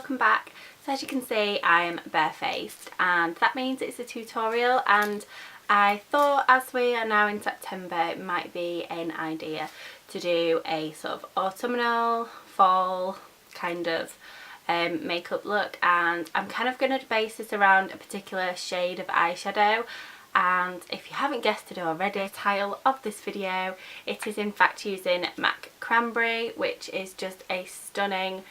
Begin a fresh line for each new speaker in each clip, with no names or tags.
welcome back. So as you can see, I'm barefaced and that means it's a tutorial, and I thought as we are now in September it might be an idea to do a sort of autumnal, fall kind of makeup look, and I'm kind of going to base this around a particular shade of eyeshadow. And if you haven't guessed it already, the title of this video, it is in fact using MAC Cranberry, which is just a stunning,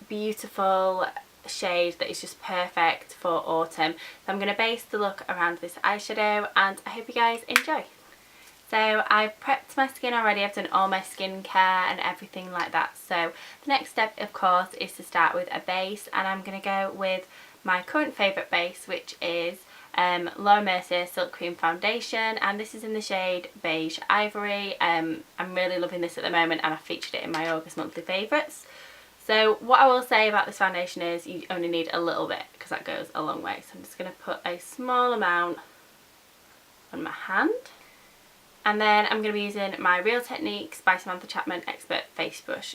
beautiful shade that is just perfect for autumn. So I'm going to base the look around this eyeshadow and I hope you guys enjoy. So I've prepped my skin already, I've done all my skincare and everything like that. So the next step of course is to start with a base, and I'm going to go with my current favourite base, which is Mercier Silk Cream Foundation, and this is in the shade Beige Ivory. I'm really loving this at the moment and I featured it in my August monthly favourites. So what I will say about this foundation is you only need a little bit because that goes a long way. So I'm just going to put a small amount on my hand, and then I'm going to be using my Real Techniques by Samantha Chapman Expert Face Brush.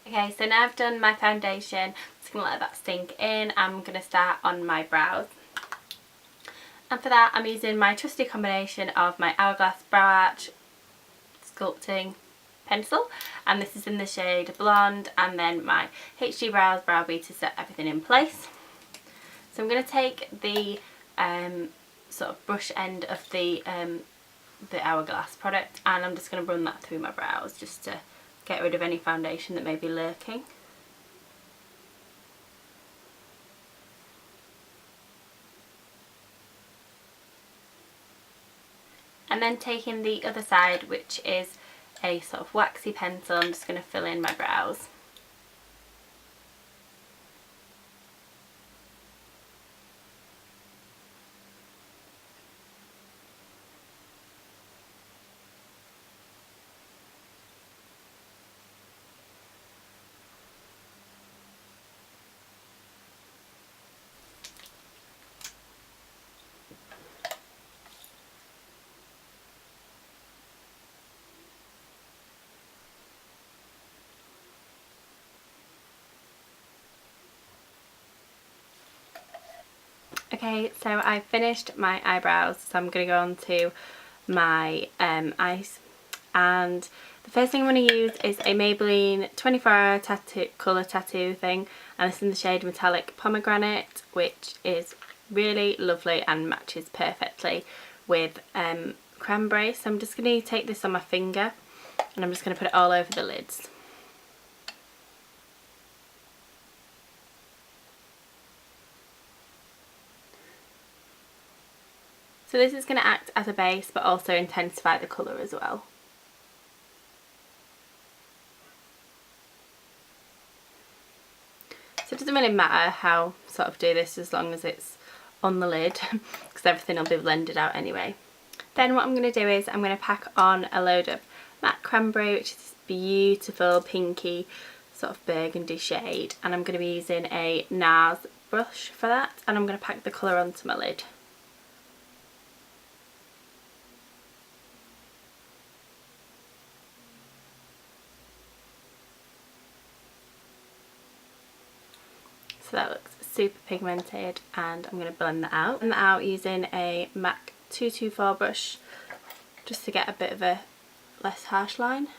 Okay, so now I've done my foundation, I'm just going to let that sink in. I'm going to start on my brows. And for that I'm using my trusty combination of my Hourglass Brow Arch Sculpting pencil, and this is in the shade Blonde, and then my HD Brows Brow Bead to set everything in place. So I'm going to take the sort of brush end of the Hourglass product, and I'm just going to run that through my brows just to get rid of any foundation that may be lurking. And then taking the other side, which is a sort of waxy pencil, I'm just going to fill in my brows. Okay, so I finished my eyebrows, so I'm going to go on to my eyes, and the first thing I'm going to use is a Maybelline 24-hour tattoo colour tattoo thing, and it's in the shade Metallic Pomegranate, which is really lovely and matches perfectly with Cranberry. So I'm just going to take this on my finger and I'm just going to put it all over the lids. So this is going to act as a base but also intensify the colour as well. So it doesn't really matter how sort of do this as long as it's on the lid because everything will be blended out anyway. Then what I'm going to do is I'm going to pack on a load of MAC Cranberry, which is this beautiful pinky sort of burgundy shade, and I'm going to be using a NARS brush for that, and I'm going to pack the colour onto my lid. So that looks super pigmented, and I'm going to blend that out. Blend that out using a MAC 224 brush just to get a bit of a less harsh line.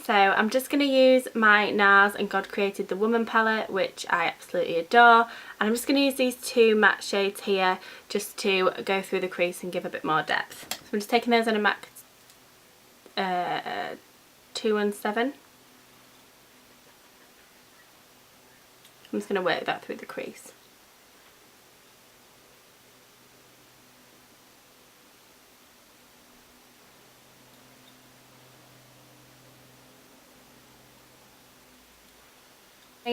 So I'm just going to use my NARS and God Created the Woman palette, which I absolutely adore, and I'm just going to use these two matte shades here just to go through the crease and give a bit more depth. So I'm just taking those on a MAC 217. I'm just going to work that through the crease.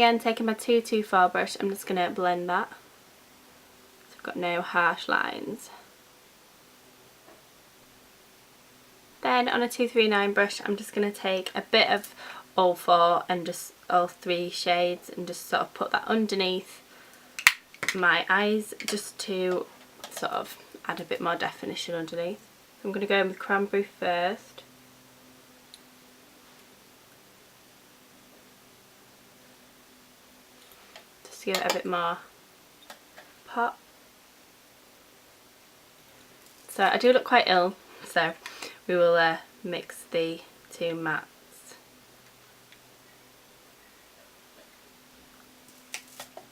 again, taking my 224 brush, I'm just going to blend that so I've got no harsh lines. Then on a 239 brush, I'm just going to take a bit of all four and just all three shades and just sort of put that underneath my eyes just to sort of add a bit more definition underneath. I'm going to go in with Cranberry first. Just to give it a bit more pop. So I do look quite ill, so we will mix the two mattes.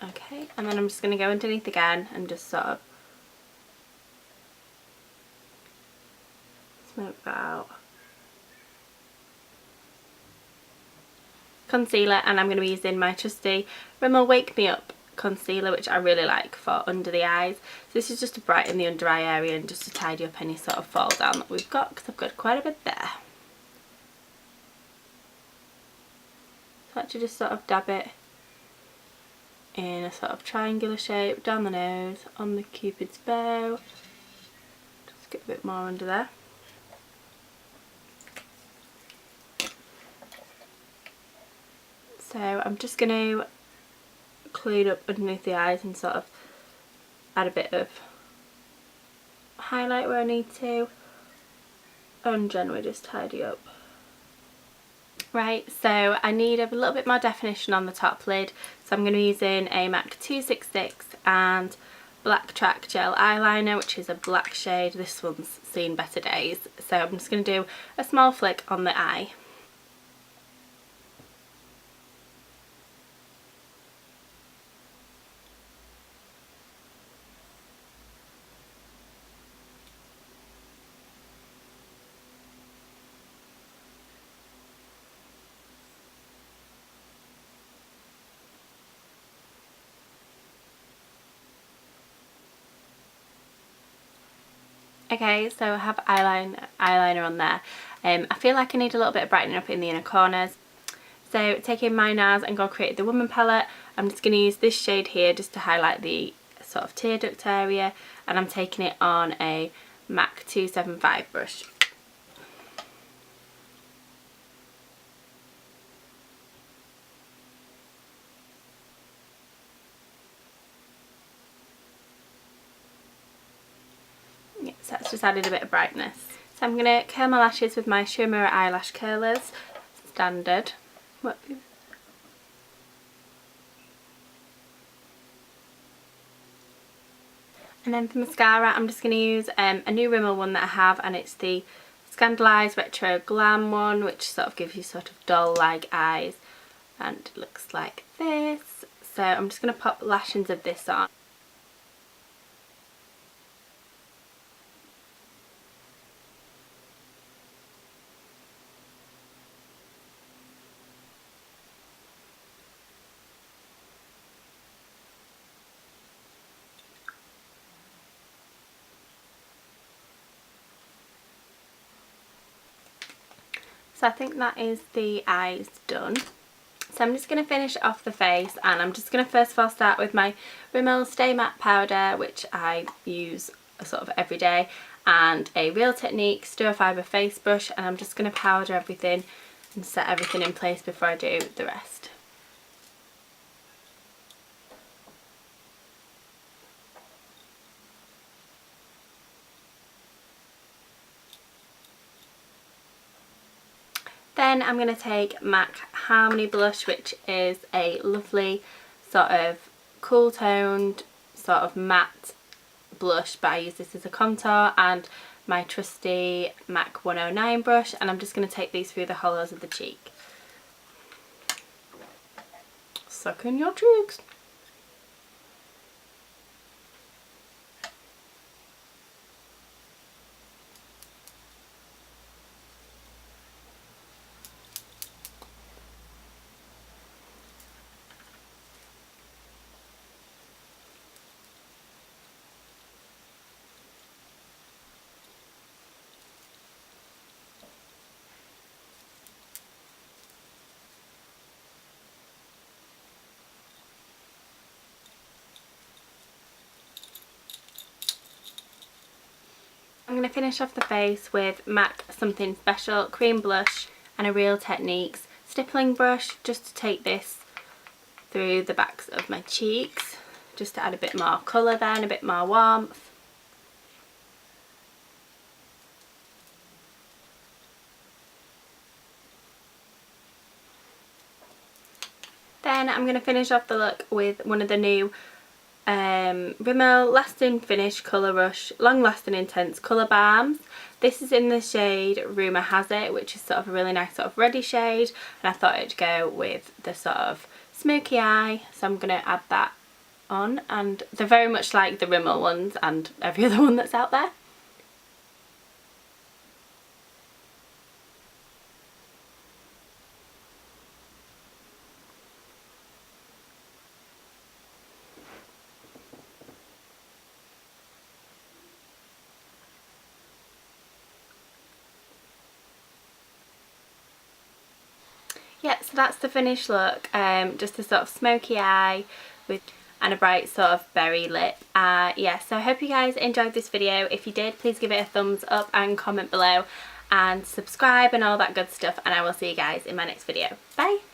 Okay, and then I'm just going to go underneath again and just sort of smoke that out. Concealer, and I'm going to be using my trusty Rimmel Wake Me Up concealer, which I really like for under the eyes. So this is just to brighten the under eye area and just to tidy up any sort of fall down that we've got, because I've got quite a bit there. So actually just sort of dab it in a sort of triangular shape down the nose, on the Cupid's bow. Just get a bit more under there. So I'm just going to clean up underneath the eyes and sort of add a bit of highlight where I need to, and generally just tidy up. Right, so I need a little bit more definition on the top lid, so I'm going to be using a MAC 266 and Blacktrack gel eyeliner, which is a black shade. This one's seen better days, so I'm just going to do a small flick on the eye. Okay, so I have eyeliner on there. I feel like I need a little bit of brightening up in the inner corners. So taking my NARS and go create the Woman palette, I'm just going to use this shade here just to highlight the sort of tear duct area, and I'm taking it on a MAC 275 brush. So that's just added a bit of brightness. So I'm going to curl my lashes with my Rumour eyelash curlers, standard. And then for mascara, I'm just going to use a new Rimmel one that I have, and it's the Scandalised Retro Glam one, which sort of gives you sort of doll-like eyes, and it looks like this. So I'm just going to pop lashings of this on. So I think that is the eyes done. So I'm just going to finish off the face, and I'm just going to first of all start with my Rimmel Stay Matte powder, which I use sort of every day, and a Real Technique Stir Fibre face brush, and I'm just going to powder everything and set everything in place before I do the rest. Then I'm going to take MAC Harmomy Blush, which is a lovely sort of cool toned sort of matte blush, but I use this as a contour, and my trusty MAC 109 brush, and I'm just going to take these through the hollows of the cheek. Suck in your cheeks. going to finish off the face with MAC Something Special Cream Blush and a Real Techniques stippling brush, just to take this through the backs of my cheeks, just to add a bit more colour then, a bit more warmth. Then I'm going to finish off the look with one of the new Rimmel Lasting Finish Colour Rush Long Lasting Intense Colour Balms. This is in the shade Rumour Has It, which is sort of a really nice sort of reddy shade, and I thought it'd go with the sort of smoky eye, so I'm going to add that on, and they're very much like the Rimmel ones and every other one that's out there. Yeah, so that's the finished look, just a sort of smoky eye with and a bright sort of berry lip. Yeah, so I hope you guys enjoyed this video. If you did, please give it a thumbs up and comment below and subscribe and all that good stuff, and I will see you guys in my next video. Bye!